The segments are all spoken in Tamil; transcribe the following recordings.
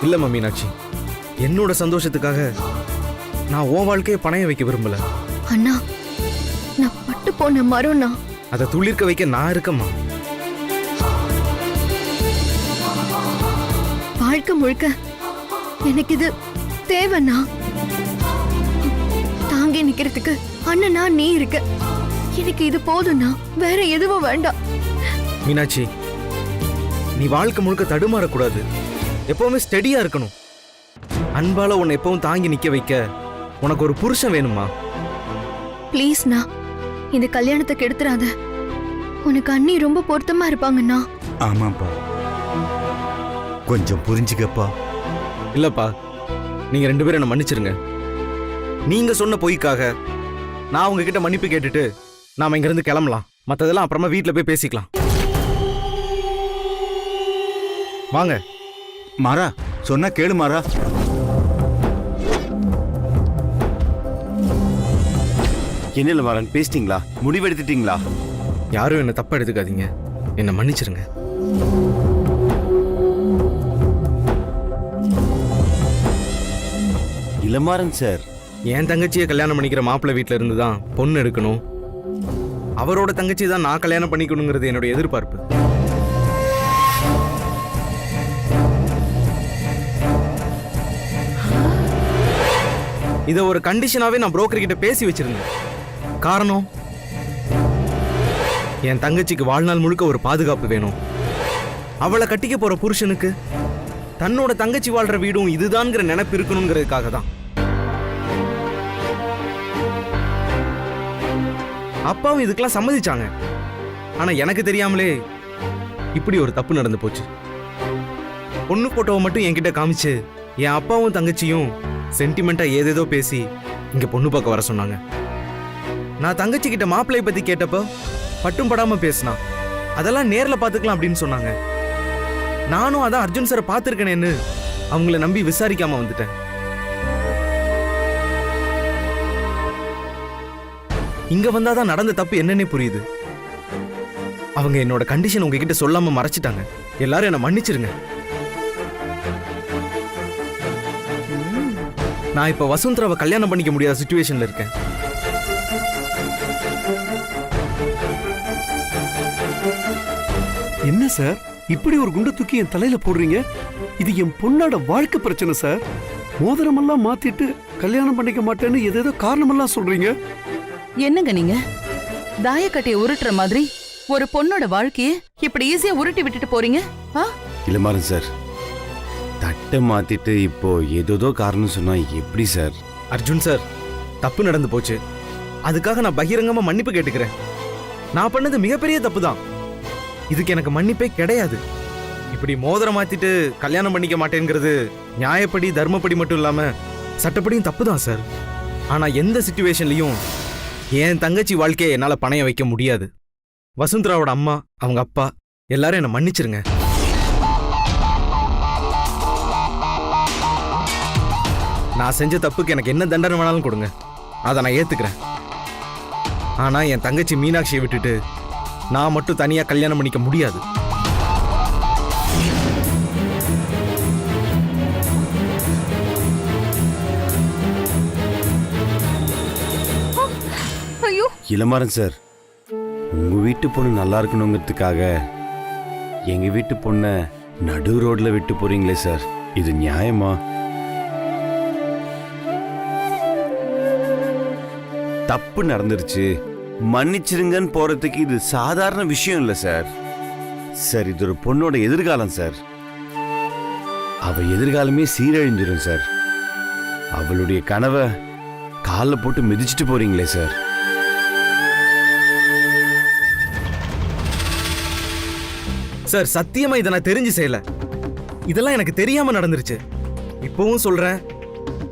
இல்லம்மா மீனாட்சி, என்னோட சந்தோஷத்துக்காக நான் உன் வாழ்க்கையை பணைய வைக்க விரும்பல. அண்ணா, நான் பட்டு போன மரம்னா. அதை துளிர்க்க வைக்க நான் இருக்கம்மா. வாழ்க்கை முழுக்க எனக்கு இது தேவைண்ணா. தாங்கி நிக்கிறதுக்கு அண்ணனா நீ இருக்க. எனக்கு இது போதும்னா, வேற எதுவும் வேண்டாம். மீனாட்சி, நீ வாழ்க்கை முழுக்க தடுமாறக்கூடாது. எப்பவுமே ஸ்டெடியா இருக்கணும். அன்பால உன்னை எப்பவும் தாங்கி நிக்க வைக்க உனக்கு ஒரு புருஷன் வேணுமா? ப்ளீஸ்ண்ணா, இந்த கல்யாணத்தை கெடுத்துறாத. உனக்கு அண்ணி ரொம்ப பொருத்தமா இருப்பாங்கண்ணா. ஆமாப்பா, கொஞ்சம் புரிஞ்சுக்கப்பா. இல்லப்பா, நீங்க 2 பேரும் என்ன மன்னிச்சிருங்க. நீங்க சொன்ன பொய்க்காக நான் உங்ககிட்ட மன்னிப்பு கேட்டுட்டு நாம இங்க இருந்து கிளம்பலாம். மத்ததெல்லாம் அப்புறமா வீட்டுல போய் பேசிக்கலாம். வாங்க. மாறா, சொன்னா கேளு மாறா. என்ன மாறன், பேசிட்டீங்களா? முடிவெடுத்துட்டீங்களா? யாரும் என்ன தப்பா எடுத்துக்காதீங்க, என்ன மன்னிச்சிருங்க. இளமாறன் சார், என் தங்கச்சியை கல்யாணம் பண்ணிக்கிற மாப்பிள்ளை வீட்டுல இருந்து தான் பொண்ணு எடுக்கணும். அவரோட தங்கச்சி தான் நான் கல்யாணம் பண்ணிக்கணுங்கிறது என்னோட எதிர்பார்ப்பு. இதை ஒரு கண்டிஷனாவே நான் புரோக்கர் கிட்ட பேசி வச்சிருந்தேன். காரணம், என் தங்கச்சிக்கு வாழ்நாள் முழுக்க ஒரு பாதுகாப்பு வேணும். அவளை கட்டிக்க போற புருஷனுக்கு தன்னோட தங்கச்சி வாழ்ற வீடும் இதுதான்ங்கிற நினைப்பு இருக்கணுங்கிறதுக்காக தான். அப்பாவும் இதுக்கெல்லாம் சம்மதிச்சாங்க. ஆனா எனக்கு தெரியாமலே இப்படி ஒரு தப்பு நடந்து போச்சு. பொண்ணு போட்டோவை மட்டும் என்கிட்ட காமிச்சு என் அப்பாவும் தங்கச்சியும் சென்டிமெண்டா ஏதேதோ பேசி இங்க பொண்ணு பார்க்க வர சொன்னாங்க. நான் தங்கச்சி கிட்ட மாப்பிள்ளைய பத்தி கேட்டப்ப பட்டும் படாம பேசினா. அதெல்லாம் நேர்ல பாத்துக்கலாம் அப்படின்னு சொன்னாங்க. நானும் அதான் அர்ஜுன் சாரை பார்த்திருக்கேனேன்னு அவங்கள நம்பி விசாரிக்காம வந்துட்டேன். இங்க வந்தாதான் நடந்த தப்பு என்னன்னே புரியுது. அவங்க என்னோட கண்டிஷன் உங்ககிட்ட சொல்லாம மறைச்சிட்டாங்க. எல்லாரும் என்ன மன்னிச்சிருங்க. நான் இப்ப வசுந்தராவை கல்யாணம் பண்ணிக்க முடியாத சிச்சுவேஷன்ல இருக்கேன். என்ன சார், இப்படி ஒரு குண்டை தூக்கி என் தலையில போடுறீங்க? இது என் பொண்ணோட வாழ்க்கை பிரச்சனை சார். மோதிரமெல்லாம் மாத்திட்டு கல்யாணம் பண்ணிக்க மாட்டேன்னு ஏதேதோ காரணமெல்லாம் சொல்றீங்க. என்னங்க நீங்க தாயக்கட்டையை உருட்டுற மாதிரி ஒரு பொண்ணோட வாழ்க்கையை இப்படி ஈஸியா உருட்டி விட்டுட்டு போறீங்க? இளமாறன் சார், தட்டை மாத்திட்டு இப்போ ஏதோ காரணம் சொன்னா எப்படி சார்? அர்ஜுன் சார், தப்பு நடந்து போச்சு. அதுக்காக நான் பகிரங்கமா மன்னிப்பு கேட்டுக்கிறேன். நான் பண்ணது மிகப்பெரிய தப்பு தான். இதுக்கு எனக்கு மன்னிப்பே கிடையாது. இப்படி மோதிரம் மாத்திட்டு கல்யாணம் பண்ணிக்க மாட்டேங்கிறது நியாயப்படி தர்மப்படி மட்டும் இல்லாம சட்டப்படியும் தப்பு தான் சார். ஆனா எந்த சிச்சுவேஷன்லயும் என் தங்கச்சி வாழ்க்கையை என்னால பணைய வைக்க முடியாது. வசுந்தராவோட அம்மா, அவங்க அப்பா எல்லாரும் என்ன மன்னிச்சிருங்க. நான் செஞ்ச தப்புக்கு எனக்கு என்ன தண்டனை வேணாலும் கொடுங்க, அதை நான் ஏத்துக்கிறேன். ஆனா என் தங்கச்சி மீனாட்சியை விட்டுட்டு நான் மட்டும் தனியா கல்யாணம் பண்ணிக்க முடியாது. ஐயோ, இளமாறன் சார், உங்க வீட்டு பொண்ணு நல்லா இருக்கணுங்கிறதுக்காக எங்க வீட்டு பொண்ணை நடு ரோட்ல விட்டு போறீங்களே சார், இது நியாயமா? தப்பு நடந்துருச்சு, மன்னிச்சிருங்கன்னு போறதுக்கு இது சாதாரண விஷயம் இல்ல சார். சார், இது ஒரு பொண்ணோட எதிர்காலம் சார். அவ எதிர்காலமே சீரழிஞ்சிடும் சார். அவளுடைய கனவை காலில் போட்டு மிதிச்சிட்டு போறீங்களே சார். சார், சத்தியமா இதை நான் தெரிஞ்சு செய்யல. இதெல்லாம் எனக்கு தெரியாம நடந்துருச்சு. இப்பவும் சொல்றேன்,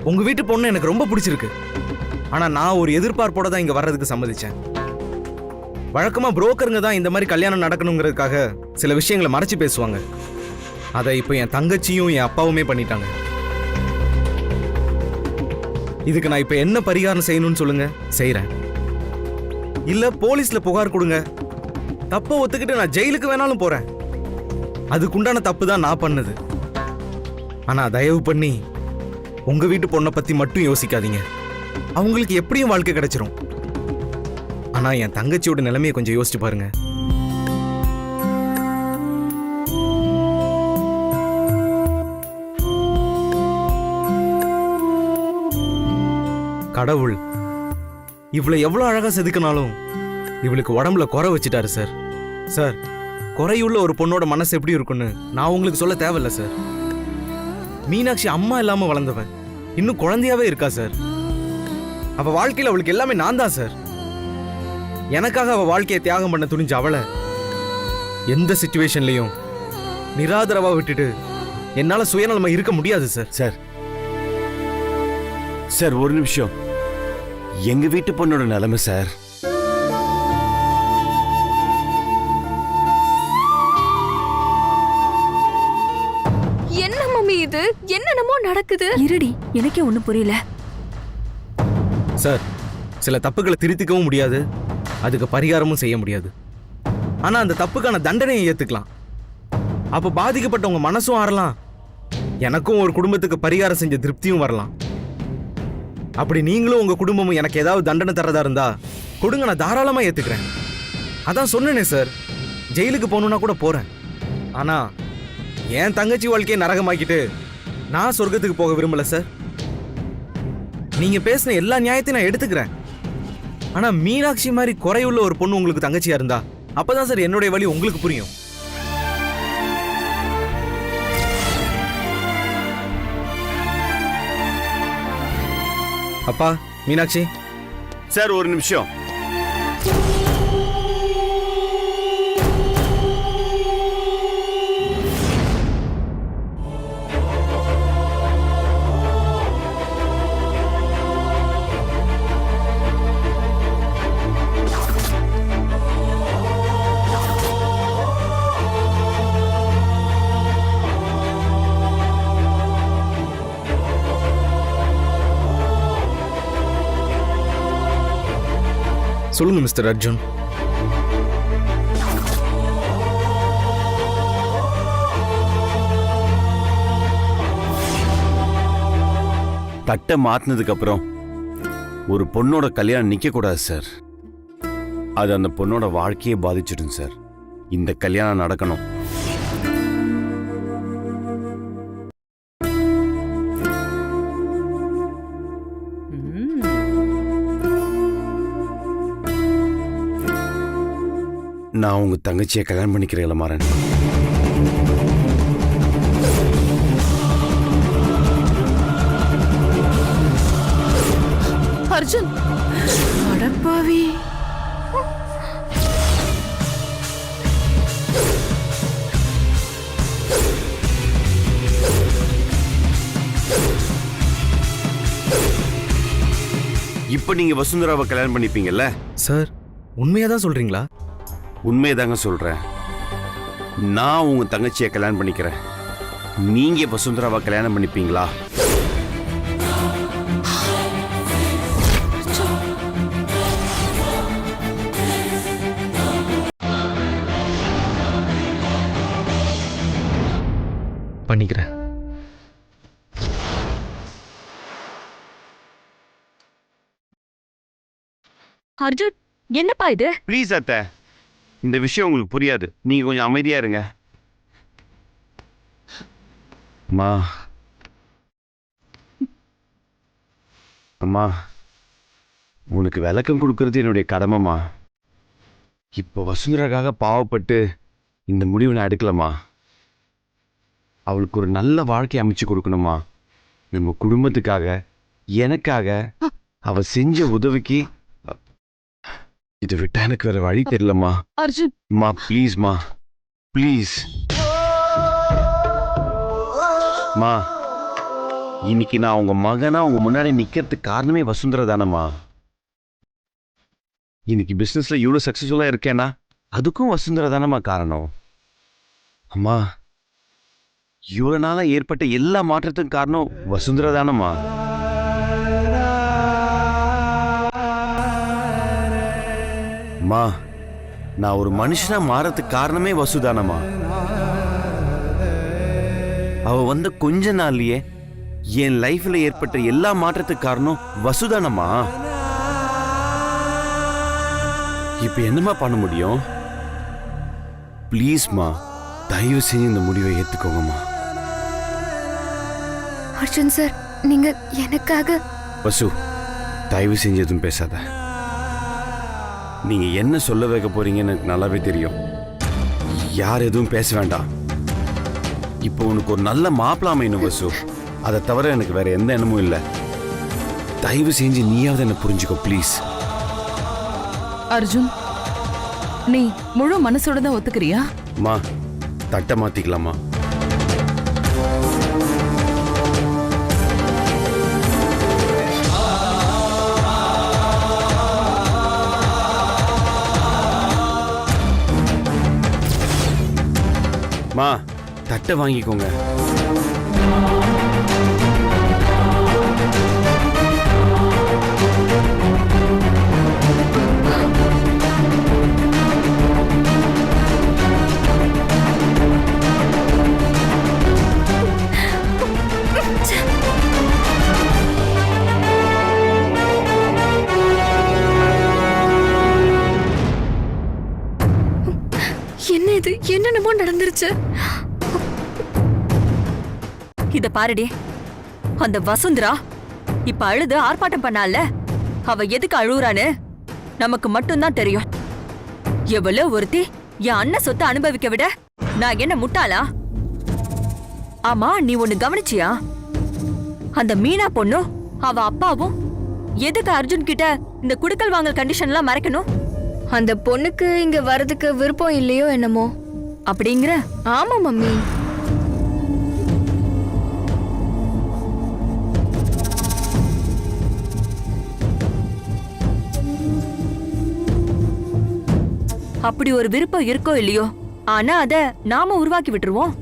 உங்க வீட்டு பொண்ணு எனக்கு ரொம்ப பிடிச்சிருக்கு. ஆனா நான் ஒரு எதிர்பார்ப்போட தான் இங்க வர்றதுக்கு சம்மதிச்சேன். வழக்கமா புரோக்கருங்க தான் இந்த மாதிரி கல்யாணம் நடக்கணுங்கிறதுக்காக சில விஷயங்களை மறைச்சு பேசுவாங்க. அதை இப்போ என் தங்கச்சியும் என் அப்பாவுமே பண்ணிட்டாங்க. இதுக்கு நான் இப்ப என்ன பரிகாரம் செய்யணும்னு சொல்லுங்க, செய்யறேன். இல்ல போலீஸ்ல புகார் கொடுங்க, தப்ப ஒத்துக்கிட்டு நான் ஜெயிலுக்கு வேணாலும் போறேன். அதுக்குண்டான தப்பு தான் நான் பண்ணது. ஆனா தயவு பண்ணி உங்க வீட்டு பொண்ணை பத்தி மட்டும் யோசிக்காதீங்க. அவங்களுக்கு எப்படியும் வாழ்க்கை கிடைச்சிரும். ஆனா என் தங்கச்சியோட நிலைமையை கொஞ்சம் யோசிச்சு பாருங்க. கடவுள் இவளை எவ்வளவு அழகா செதுக்கினாலும் இவளுக்கு உடம்புல குறை வச்சுட்டாரு சார். சார், குறையுள்ள ஒரு பொண்ணோட மனசு எப்படி இருக்குன்னு நான் உங்களுக்கு சொல்ல தேவையில்ல சார். மீனாட்சி அம்மா இல்லாம வளர்ந்தவன் இன்னும் குழந்தையாவே இருக்கா சார். அவ வாழ்க்கையில அவளுக்கு எல்லாமே நான் தான் சார். எனக்காக அவ வாழ்க்கையை தியாகம் பண்ண துணிஞ்ச அவளை எந்த சிச்சுவேஷன்லயும் நிராதரவா விட்டுட்டு என்னால சுயநலமா இருக்க முடியாது சார். சார் சார் ஒரு நிமிஷம். எங்க வீட்டு பொண்ணோட நிலைமை சார். என்ன மம்மி இது? என்னென்னமோ நடக்குது. இருடி, எனக்கே ஒண்ணும் புரியல. சார், சில தப்புகளை திருத்திக்கவும் முடியாது, அதுக்கு பரிகாரமும் செய்ய முடியாது. ஆனா அந்த தப்புக்கான தண்டனையை ஏத்துக்கலாம். அப்ப பாதிக்கப்பட்டவங்க மனசும் ஆறலாம், எனக்கும் ஒரு குடும்பத்துக்கு பரிகாரம் செஞ்ச திருப்தியும் வரலாம். அப்படி நீங்களும் உங்க குடும்பமும் எனக்கு ஏதாவது தண்டனை தரதா இருந்தா கொடுங்க, நான் தாராளமா ஏத்துக்கிறேன். அதான் சொன்னேனே சார், ஜெயிலுக்கு போகணும்னா கூட போறேன். ஆனா என் தங்கச்சி வாழ்க்கையை நரகமாக்கிட்டு நான் சொர்க்கத்துக்கு போக விரும்பல சார். நீங்க பேசின எல்லா நியாயத்தையும் நான் எடுத்துக்கிறேன். ஆனா மீனாட்சி மாதிரி குறையுள்ள ஒரு பொண்ணு உங்களுக்கு தங்கச்சியா இருந்தா அப்பதான் சார் என்னுடைய வழி உங்களுக்கு புரியும். அப்பா, மீனாட்சி. சார் ஒரு நிமிஷம். சொல்லுங்க மிஸ்டர் அர்ஜுன். தட்டை மாத்தினதுக்கு அப்புறம் ஒரு பொண்ணோட கல்யாணம் நிக்க கூடாது சார். அது அந்த பொண்ணோட வாழ்க்கையை பாதிச்சிடும் சார். இந்த கல்யாணம் நடக்கணும். நான் உங்க தங்கச்சியை கல்யாணம் பண்ணிக்கிறேன் மாறன். அர்ஜுன், அடப்பாவி. இப்ப நீங்க வசுந்தராவை கல்யாணம் பண்ணிப்பீங்கல்ல? சார், உண்மையாதான் சொல்றீங்களா? உண்மையதாங்க சொல்றேன். நான் உங்க தங்கச்சியை கல்யாணம் பண்ணிக்கிறேன். நீங்க வசுந்தராவை கல்யாணம் பண்ணிப்பீங்களா? பண்ணிக்கிறேன். அர்ஜுன், என்னப்பா இது? ப்ளீஸ் அத்தை, இந்த விஷயம் உங்களுக்கு புரியாது. நீங்க கொஞ்சம் அமைதியா இருங்க. அம்மா அம்மா, உனக்கு விளக்கம் கொடுக்கறது என்னுடைய கடமைமா. இப்போ வசுந்தராக்காக பாவப்பட்டு இந்த முடிவை நான் எடுக்கலம்மா. அவளுக்கு ஒரு நல்ல வாழ்க்கை அமைச்சு கொடுக்கணுமா. நம்ம குடும்பத்துக்காக, எனக்காக அவ செஞ்ச உதவிக்கு இதை விட்டா எனக்கு வேற வழி தெரியலம்மா. அர்ஜுன், மா ப்ளீஸ்மா, ப்ளீஸ் மா. இன்னைக்கு நான் உங்க மகனா உங்க முன்னாடி நிக்கிறதுக்கு காரணமே வசுந்தரா தானம்மா. இன்னைக்கு பிசினஸ்ல இவ்வளவு சக்சஸ்ஃபுல்லா இருக்கேன்னா அதுக்கும் வசுந்தரா தானம்மா காரணம். அம்மா, இவ்வளவு நாளா ஏற்பட்ட எல்லா மாற்றத்துக்கும் காரணம் வசுந்தரா தானம்மா. அம்மா, நான் ஒரு மனுஷனா மாறதுக்கு காரணமே வசுதானம்மா. அவ வந்த கொஞ்ச நாள்லயே என் லைஃப்ல ஏற்பட்ட எல்லா மாற்றத்துக்கு காரணம் வசுதானம்மா. இப்ப என்னம்மா பண்ண முடியும்? ப்ளீஸ்மா, தயவு செஞ்சு இந்த முடிவை ஏத்துக்கோங்கம்மா. அர்ஜுன் சார், நீங்க எனக்காக வசு, தயவு செஞ்சு எதுவும் பேசாத. நீங்க என்ன சொல்ல வைக்க போறீங்கன்னு எனக்கு நல்லாவே தெரியும். யார் எதுவும் பேச வேண்டாம். இப்போ உனக்கு ஒரு நல்ல மாப்பிள்ளை அமையணும் வசு. அதை தவிர எனக்கு வேற எந்த எண்ணமும் இல்லை. தயவு செஞ்சு நீயாவது என்ன புரிஞ்சுக்கோ ப்ளீஸ். அர்ஜுன், நீ முழு மனசோட தான் ஒத்துக்கிறியா? மா, தட்டை மாத்திக்கலாமா? மா, தட்டை வாங்கிக்கோங்க. என்ன இது? என்னென்னமோ நடந்துருச்சு. இத பாருடி, அந்த வசுந்தரா இப்ப அழுது ஆர்ப்பாட்டம் பண்ணால, அவ எதுக்கு அழுகுறான்னு நமக்கு மட்டும்தான் தெரியும். எவ்வளவு ஒருத்தி என் அண்ணன் சொத்தை அனுபவிக்க விட நான் என்ன முட்டாளா? ஆமா, நீ ஒண்ணு கவனிச்சியா? அந்த மீனா பொண்ணும் அவ அப்பாவும் எதுக்கு அர்ஜுன் கிட்ட இந்த குடுக்கல் வாங்கல் கண்டிஷன்லாம் மறைக்கணும்? அந்த பொண்ணுக்கு இங்க வரதுக்கு விருப்பம் இல்லையோ என்னமோ. அப்படிங்கிற? ஆமா மம்மி. அப்படி ஒரு விருப்பம் இருக்கோ இல்லையோ, ஆனா அத நாம உருவாக்கி விட்டுருவோம்.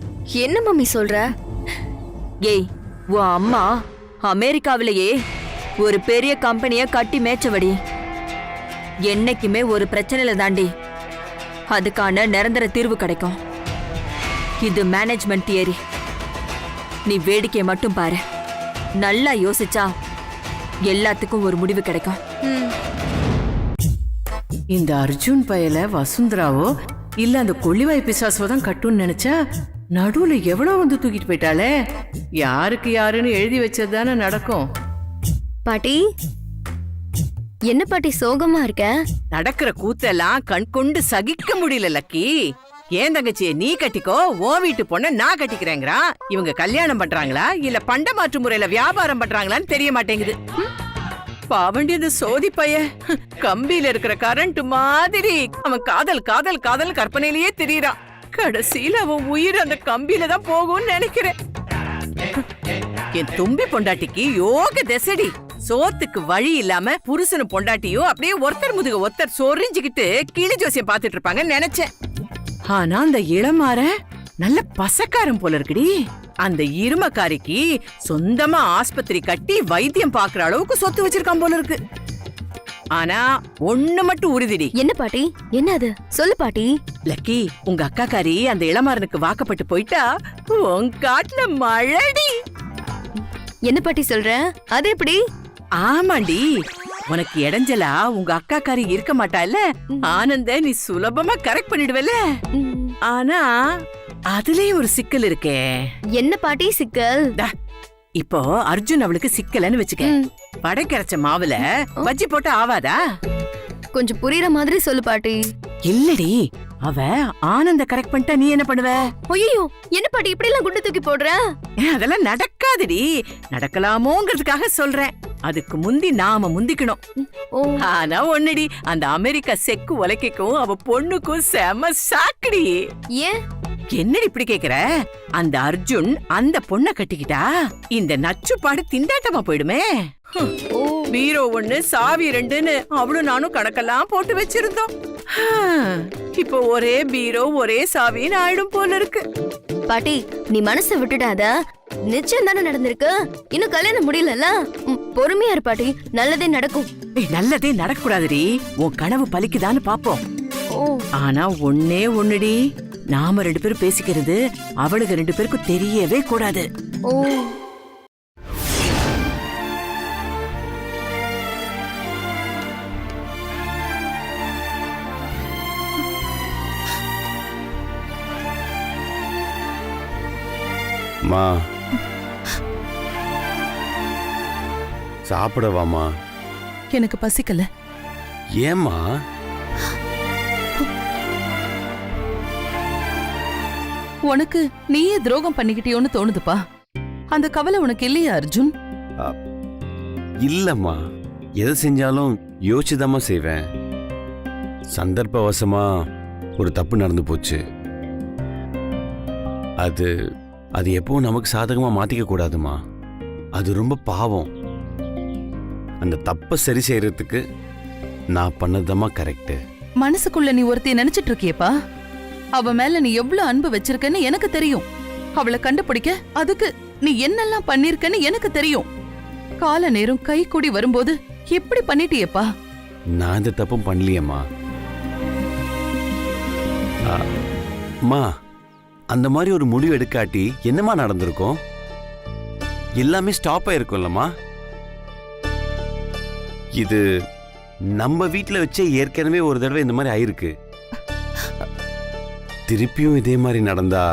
என்ன மம்மி சொல்ற? ஏய், உன் அம்மா அமெரிக்காவிலேயே ஒரு பெரிய கம்பெனிய கட்டி மேய்ச்சவடி. என்னைக்குமே ஒரு பிரச்சனையில தாண்டி அதுக்கான நிரந்தர தீர்வு கிடைக்கும். இது மேனேஜ்மெண்ட் தியரி. நீ வேடிக்கையை மட்டும் பாரு. நல்லா யோசிச்சா எல்லாத்துக்கும் ஒரு முடிவு கிடைக்கும். இந்த அர்ஜுன் பயல வசுந்தராவோ இல்ல அந்த கொள்ளிவாய் பிசாசோ தான் கட்டுன்னு நினைச்சா நடுவுல எவ்வளவு வந்து தூக்கிட்டு போயிட்டாளே. யாருக்கு யாருன்னு எழுதி வச்சதுதானே நடக்கும். பாட்டி, என்ன பாட்டி சோகமா இருக்க? நடக்கிற கூத்தெல்லாம் கண் கொண்டு சகிக்க முடியல லக்கி. ஏன் தங்கச்சியை நீ கட்டிக்கோ, ஓ வீட்டு பொண்ண நான் கட்டிக்கிறேங்கிறா. இவங்க கல்யாணம் பண்றாங்களா இல்ல பண்ட மாற்று முறையில வியாபாரம் பண்றாங்களான்னு தெரிய மாட்டேங்குது. பாவண்டியது சோதி பைய கம்பியில இருக்கிற கரண்ட் மாதிரி அவன் காதல் காதல் காதல் கற்பனையிலேயே தெரியறான். கடைசியில அவன் உயிர் அந்த கம்பியில தான் போகும்னு நினைக்கிறேன். என் தும்பி பொண்டாட்டிக்கு யோக திசடி. சோத்துக்கு வழி இல்லாம புருஷனும் பொண்டாட்டியும் அப்படியே ஒருத்தர் முதுக ஒருத்தர் சொரிஞ்சுக்கிட்டு கிளி ஜோசியம் பாத்துட்டு இருப்பாங்கன்னு நினைச்சேன். ஆனா அந்த இளமாற நல்ல பசக்காரன் போல இருக்குடி. அந்த இருமக்காரிக்கு சொந்தமா ஆஸ்பத்திரி கட்டி வைத்தியம் பாக்குற அளவுக்கு சொத்து வச்சிருக்கான் போல இருக்கு. ஆனா ஒண்ணு மட்டும் உறுதிடி. என்ன பாட்டி? என்ன அது? சொல்லு பாட்டி. லக்கி, உங்க அக்காக்காரி அந்த இளமாறனுக்கு வாக்கப்பட்டு போயிட்டா உன் காட்டுல மழடி. என்ன பாட்டி சொல்ற? அது எப்படி? ஆமாண்டி, உனக்கு இடைஞ்சலா உங்க அக்காக்காரி இருக்க மாட்டா இல்ல. ஆனந்த நீ சுலபமா கரெக்ட் பண்ணிடுவல. ஆனா அதுலயும் ஒரு சிக்கல் இருக்கே. என்ன பாட்டி சிக்கல்? இப்போ அர்ஜுன் அவளுக்கு சிக்கலன்னு வச்சுக்க. படைக்கரைச்ச மாவுல பஜ்ஜி போட்டு ஆவாதா? கொஞ்சம் புரியுற மாதிரி சொல்லு பாட்டி. இல்லடி, அவ ஆனந்த கரெக்ட் பண்ணிட்டா நீ என்ன பண்ணுவ? ஐயோ, என்ன பாட்டி இப்படி எல்லாம் குண்டு தூக்கி போடுற? அதெல்லாம் நடக்காதுடி. நடக்கலாமோங்கிறதுக்காக சொல்றேன். அதுக்கு முந்தி நாம முந்திக்கணும். ஆனா ஒண்ணுடி, அந்த அமெரிக்கா செக்கு உலக்கைக்கும் அவ பொண்ணுக்கும் செம சாக்குடி. ஏன் என்னடி இப்படி கேக்குற? அந்த அர்ஜுன் அந்த பொண்ண கட்டிக்கிட்டா இந்த நச்சுப்பாடு திண்டாட்டமா போயிடுமே. பீரோ 1 சாவி 2ன்னு அவளும் நானும் கணக்கெல்லாம் போட்டு வச்சிருந்தோம். இப்போ ஒரே பீரோ ஒரே சாவின்னு ஆயிடும் போல இருக்கு. பாட்டி, நீ மனசை விட்டுடாத. நிச்சயம் தானே நடந்திருக்கு. இன்னும் கல்யாணம் முடியல. பொறுமையா இரு பாட்டி, நல்லதே நடக்கும். நல்லதே நடக்க கூடாதுடி. உன் கனவு பலிக்குதான்னு பாப்போம். ஆனா ஒன்னே ஒண்ணுடி, நாம 2 பேரும் பேசிக்கிறது அவளுக்கு 2 பேருக்கும் தெரியவே கூடாது. ஓ மா சாப்பிடவாமா? எனக்கு பசிக்கல. ஏம்மா? உனக்கு நீயே துரோகம் பண்ணிக்கிட்டியோன்னு தோணுதுப்பா. அந்த கவலை உனக்கு இல்லையா அர்ஜுன்? இல்லம்மா, எதை செஞ்சாலும் யோசிச்சுதாம்மா செய்வேன். சந்தர்ப்பவசமா ஒரு தப்பு நடந்து போச்சு. அது அது எப்பவும் நமக்கு சாதகமா மாத்திக்க கூடாதுமா. அது ரொம்ப பாவம். அந்த தப்பை சரி செய்யறதுக்கு நான் பண்ணதுதாம்மா கரெக்ட். மனசுக்குள்ள நீ ஒருத்தைய நினைச்சிட்டு இருக்கியப்பா. அவ மேல நீ எவ்வளவு அன்பு வச்சிருக்கன்னு எனக்கு தெரியும். அவளை கண்டுபிடிக்க அதுக்கு நீ என்னெல்லாம் பண்ணிருக்கன்னு எனக்கு தெரியும். கால நேரம் கை கூடி வரும்போது எப்படி பண்ணிட்டியப்பா? நான் இந்த தப்பும் பண்ணலையேம்மா. அம்மா, அந்த மாதிரி ஒரு முடிவு எடுக்காட்டி என்னமா நடந்திருக்கும்? எல்லாமே ஸ்டாப் ஆயிருக்கும்லம்மா. இது நம்ம வீட்டில் வச்சே ஏற்கனவே ஒரு தடவை இந்த மாதிரி ஆயிருக்கு. திருப்பியும் இதே மாதிரி நடந்தா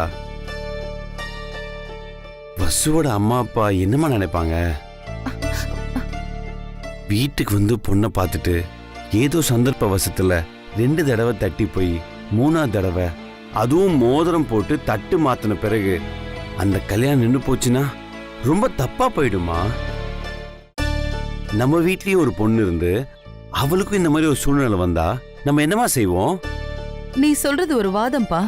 வசுவோட அம்மா அப்பா என்னமா நினைப்பாங்க? வீட்டுக்கு வந்து பொண்ணை பார்த்துட்டு ஏதோ சந்தர்ப்ப வசத்துல 2 தடவை தட்டி போய் 3ஆவது தடவை அதுவும் மோதிரம் போட்டு தட்டு மாத்தின பிறகு அந்த கல்யாணம் நின்று போச்சுன்னா ரொம்ப தப்பா போயிடுமா? நம்ம வீட்லயும் ஒரு பொண்ணு இருந்து அவளுக்கும் இந்த மாதிரி ஒரு சூழ்நிலை வந்தா நம்ம என்னமா செய்வோம்? நீ சொல்றது ஒரு வாதம்பா.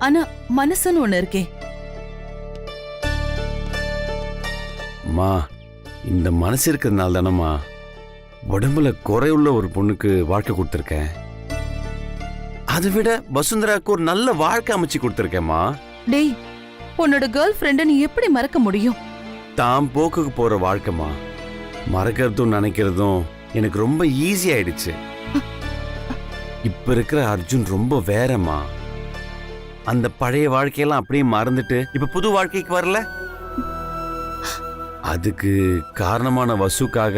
ஆனா மனசுன்னு ஒண்ணு இருக்கே. அம்மா, இந்த மனசு இருக்கிறதுனால தானம்மா உடம்புல குறையுள்ள ஒரு பொண்ணுக்கு வாழ்க்கை கொடுத்துருக்கேன். அதை விட வசுந்தராவுக்கு ஒரு நல்ல வாழ்க்கை அமைச்சு கொடுத்துருக்கேம்மா. டேய், உன்னோட கேர்ள் ஃப்ரெண்ட நீ எப்படி மறக்க முடியும்? தாம் போக்குக்கு போற வாழ்க்கைமா. மறக்கிறதும் நினைக்கிறதும் எனக்கு ரொம்ப ஈஸி ஆயிடுச்சு. இப்ப இருக்கிற அர்ஜுன் ரொம்ப வேறம்மா. அந்த பழைய வாழ்க்கையெல்லாம் அப்படியே மறந்துட்டு இப்ப புது வாழ்க்கைக்கு வரல. அதுக்கு காரணமான வசுக்காக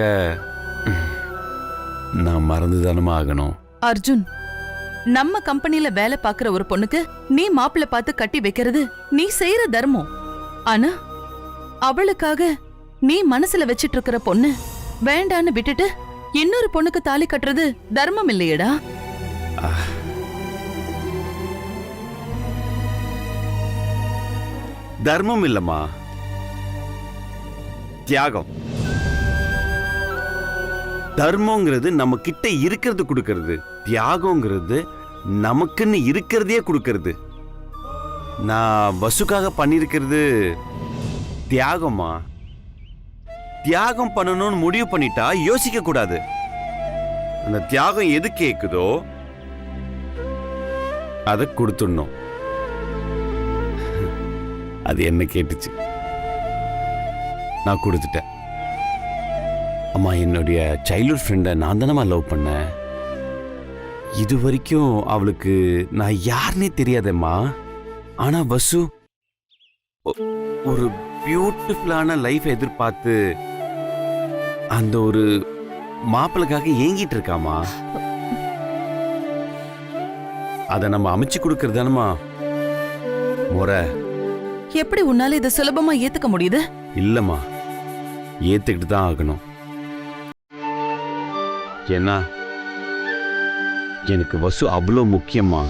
நான் மறந்துதானமா ஆகணும். அர்ஜுன், நம்ம கம்பெனில வேலை பாக்குற ஒரு பொண்ணுக்கு நீ மாப்பிள்ளை பார்த்து கட்டி வைக்கிறது நீ செய்யற தர்மம். ஆனா அவளுக்காக நீ மனசுல வச்சிட்டு இருக்கிற பொண்ணு வேண்டான்னு விட்டுட்டு இன்னொரு பொண்ணுக்கு தாலி கட்டுறது தர்மம் இல்லையடா? தர்மம் இல்லம்மா, தியாகம். தர்மங்கிறது நம்ம கிட்ட இருக்கிறது கொடுக்கறது, தியாகங்கிறது நமக்குன்னு இருக்கிறதே கொடுக்கறது. நான் வசுக்காக பண்ணிருக்கிறது தியாகமா. தியாகம் பண்ணணும்னு முடிவு பண்ணிட்டா யோசிக்க கூடாது. அந்த தியாகம் எது கேக்குதோ அதை கொடுத்துடணும். அது என்ன கேட்டுச்சு, நான் கொடுத்துட்டேன். அம்மா, என்னுடைய சைல்ட்ஹுட் ஃப்ரெண்டை நான் தானம்மா லவ் பண்ணேன். இது வரைக்கும் அவளுக்கு நான் யாருன்னே தெரியாதேம்மா. ஆனா வசு ஒரு பியூட்டிஃபுல்லான லைஃப் எதிர்பார்த்து அந்த ஒரு மாப்பிளைக்காக ஏங்கிட்டு இருக்காமா. அதை நம்ம அமைச்சு கொடுக்கறது தானம்மா முறை. எப்படி உன்னால இதை சுலபமா ஏத்துக்க முடியுது? இல்லம்மா, ஏத்துக்கிட்டு தான் ஆகணும். ஏன்னா எனக்கு வசு அவ்வளோ முக்கியமா.